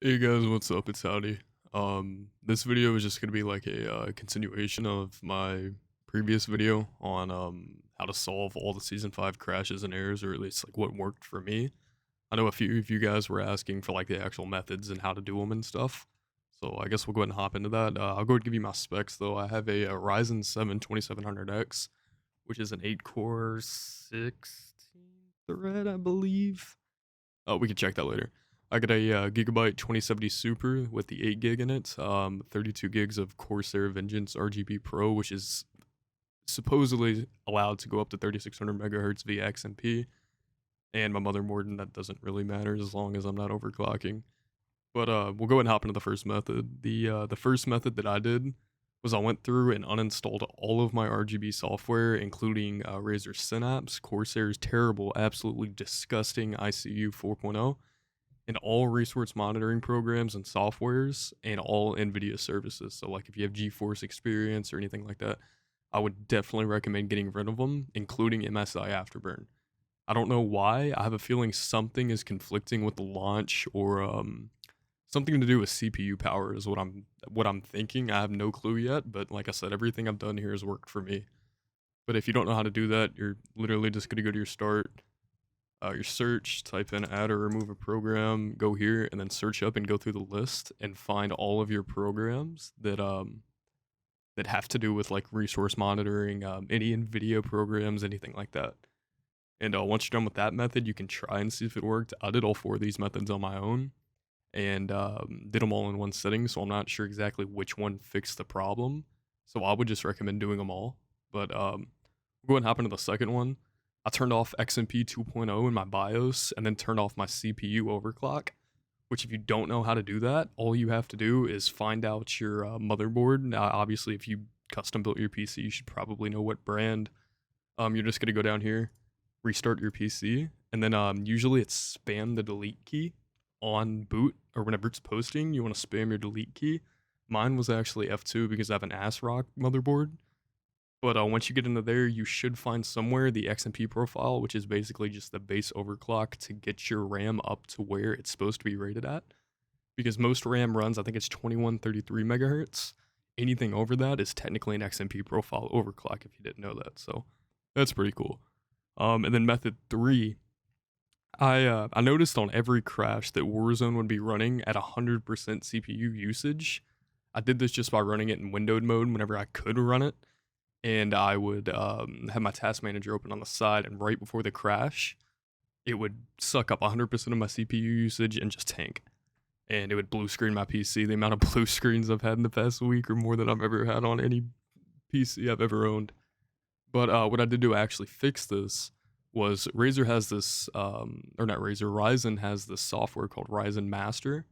Hey guys, what's up? It's Howdy. This video is just gonna be like a continuation of my previous video on how to solve all the season 5 crashes and errors, or at least like what worked for me. I know a few of you guys were asking for like the actual methods and how to do them and stuff. So I guess we'll go ahead and hop into that. I'll go ahead and give you my specs though. I have a Ryzen 7 2700X, which is an 8-core 16 thread, I believe. Oh, we can check that later. I got a Gigabyte 2070 Super with the 8 gig in it, 32 gigs of Corsair Vengeance RGB Pro, which is supposedly allowed to go up to 3600 megahertz via XMP, and my motherboard, and that doesn't really matter as long as I'm not overclocking. But we'll go ahead and hop into the first method. The first method that I did was I went through and uninstalled all of my RGB software, including Razer Synapse, Corsair's terrible, absolutely disgusting ICU 4.0, and all resource monitoring programs and softwares, and all NVIDIA services. So, like if you have GeForce Experience or anything like that, I would definitely recommend getting rid of them, including MSI Afterburn. I don't know why. I have a feeling something is conflicting with the launch, or something to do with CPU power is what I'm thinking. I have no clue yet, but like I said, everything I've done here has worked for me. But if you don't know how to do that, you're literally just gonna go to your start, your search, type in add or remove a program, go here, and then search up and go through the list and find all of your programs that have to do with like resource monitoring, any NVIDIA programs, anything like that. And once you're done with that method, you can try and see if it worked. I did all 4 of these methods on my own, and did them all in one setting, so I'm not sure exactly which one fixed the problem. So I would just recommend doing them all. But we'll go ahead and hop into the second one. I turned off XMP 2.0 in my BIOS and then turned off my CPU overclock, which if you don't know how to do that, all you have to do is find out your motherboard. Now, obviously, if you custom built your PC, you should probably know what brand. You're just going to go down here, restart your PC, and then usually it's spam the delete key on boot, or whenever it's posting, you want to spam your delete key. Mine was actually F2 because I have an ASRock motherboard. But once you get into there, you should find somewhere the XMP profile, which is basically just the base overclock to get your RAM up to where it's supposed to be rated at. Because most RAM runs, I think it's 2133 megahertz. Anything over that is technically an XMP profile overclock, if you didn't know that. So that's pretty cool. And then method 3, I noticed on every crash that Warzone would be running at 100% CPU usage. I did this just by running it in windowed mode whenever I could run it, and I would have my task manager open on the side, and right before the crash, it would suck up 100% of my CPU usage and just tank. And it would blue screen my PC. The amount of blue screens I've had in the past week or more than I've ever had on any PC I've ever owned. But what I did to actually fix this was Razer has this, or not Razer, Ryzen has this software called Ryzen Master.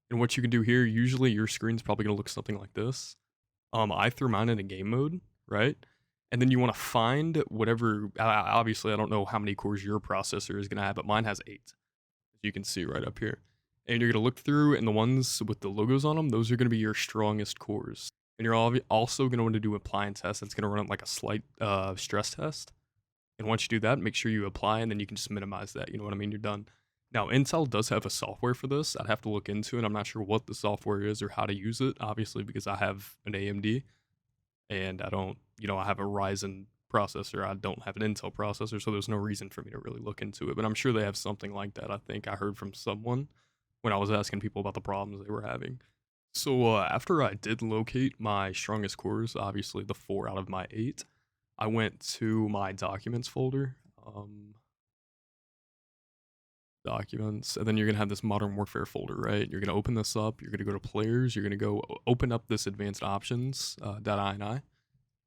And what you can do here, usually your screen's probably going to look something like this. I threw mine in a game mode, right? And then you want to find whatever, obviously I don't know how many cores your processor is going to have, but mine has 8, as you can see right up here. And you're going to look through, and the ones with the logos on them, those are going to be your strongest cores. And you're also going to want to do appliance test. That's going to run like a slight stress test. And once you do that, make sure you apply, and then you can just minimize that. You know what I mean? You're done. Now, Intel does have a software for this. I'd have to look into it. I'm not sure what the software is or how to use it, obviously, because I have an AMD and I don't, I have a Ryzen processor. I don't have an Intel processor, so there's no reason for me to really look into it. But I'm sure they have something like that. I think I heard from someone when I was asking people about the problems they were having. So after I did locate my strongest cores, obviously the 4 out of my 8, I went to my documents folder, documents, and then you're gonna have this Modern Warfare folder, right? You're gonna open this up, you're gonna go to players, you're gonna go open up this advanced options, .ini,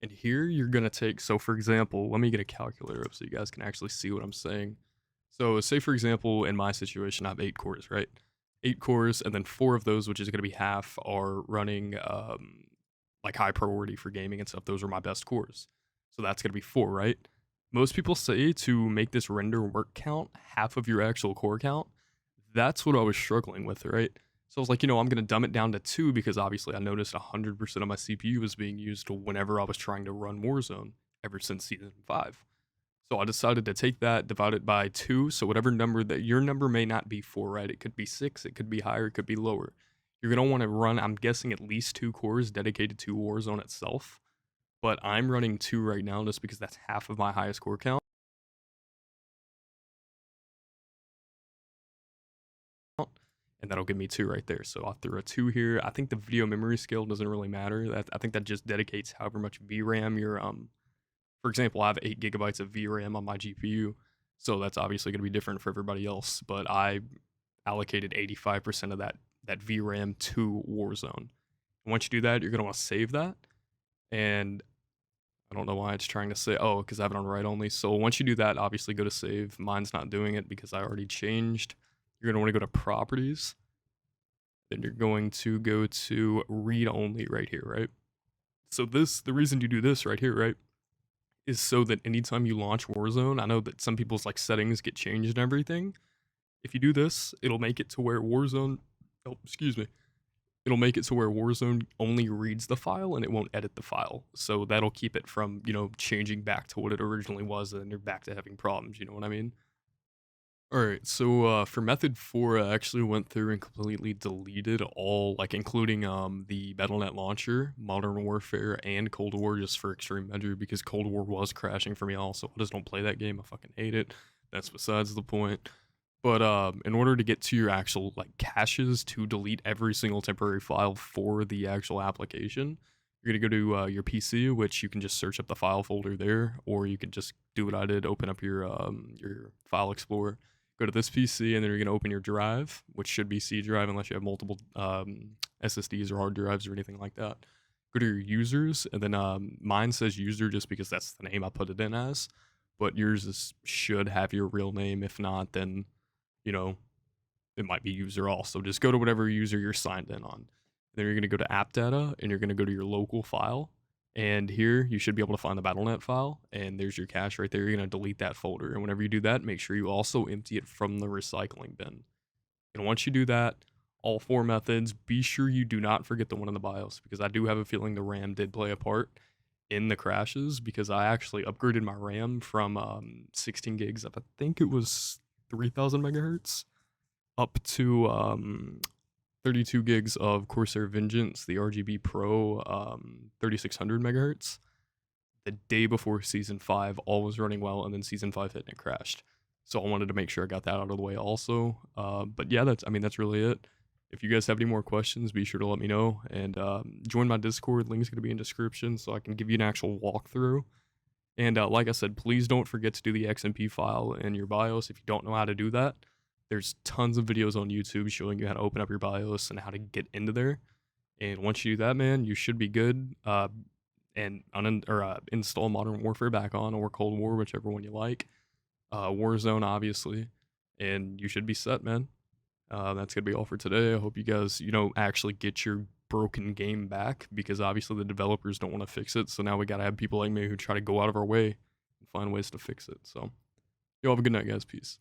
and here you're gonna take, so for example, let me get a calculator up so you guys can actually see what I'm saying. So say for example, in my situation, I have 8 cores, right? 8 cores, and then 4 of those, which is gonna be half, are running like high priority for gaming and stuff. Those are my best cores. So that's going to be 4, right? Most people say to make this render work count half of your actual core count. That's what I was struggling with, right? So I was like, I'm going to dumb it down to 2 because obviously I noticed 100% of my CPU was being used whenever I was trying to run Warzone ever since Season 5. So I decided to take that, divide it by 2, so whatever number that your number may not be 4, right? It could be 6, it could be higher, it could be lower. You're gonna wanna run, I'm guessing, at least 2 cores dedicated to Warzone itself, but I'm running 2 right now just because that's half of my highest core count, and that'll give me 2 right there. So I threw a 2 here. I think the video memory scale doesn't really matter. I think that just dedicates however much VRAM you're for example, I have 8 gigabytes of VRAM on my GPU, so that's obviously going to be different for everybody else. But I allocated 85% of that VRAM to Warzone. And once you do that, you're going to want to save that. And I don't know why it's trying to say, oh, because I have it on write only. So once you do that, obviously go to save. Mine's not doing it because I already changed. You're going to want to go to properties. Then you're going to go to read only right here, right? So the reason you do this right here, right, is so that anytime you launch Warzone, I know that some people's like settings get changed and everything. If you do this, it'll make it to where Warzone, oh, excuse me, it'll make it to where Warzone only reads the file and it won't edit the file. So that'll keep it from, changing back to what it originally was and you're back to having problems, you know what I mean? Alright, so for method 4, I actually went through and completely deleted all, like including the Battle.net launcher, Modern Warfare, and Cold War just for extreme measure because Cold War was crashing for me also. I just don't play that game, I fucking hate it. That's besides the point. But in order to get to your actual like caches to delete every single temporary file for the actual application, you're gonna go to your PC, which you can just search up the file folder there, or you can just do what I did, open up your file explorer, go to this PC, and then you're gonna open your drive, which should be C drive unless you have multiple SSDs or hard drives or anything like that. Go to your users, and then mine says user just because that's the name I put it in as, but should have your real name. If not, then you know, it might be user also. Just go to whatever user you're signed in on. Then you're going to go to app data and you're going to go to your local file. And here you should be able to find the Battle.net file. And there's your cache right there. You're going to delete that folder. And whenever you do that, make sure you also empty it from the recycling bin. And once you do that, all 4 methods, be sure you do not forget the one in the BIOS because I do have a feeling the RAM did play a part in the crashes because I actually upgraded my RAM from 16 gigs up, I think it was 3000 megahertz, up to 32 gigs of Corsair Vengeance, the RGB Pro 3600 megahertz. The day before Season 5, all was running well, and then Season 5 hit and it crashed. So I wanted to make sure I got that out of the way also. But yeah, that's really it. If you guys have any more questions, be sure to let me know. And join my Discord. Link's going to be in description so I can give you an actual walkthrough. And like I said, please don't forget to do the XMP file in your BIOS if you don't know how to do that. There's tons of videos on YouTube showing you how to open up your BIOS and how to get into there. And once you do that, man, you should be good. And install Modern Warfare back on, or Cold War, whichever one you like. Warzone, obviously. And you should be set, man. That's going to be all for today. I hope you guys, actually get your broken game back because obviously the developers don't want to fix it. So now we got to have people like me who try to go out of our way and find ways to fix it. So, you all have a good night, guys. Peace.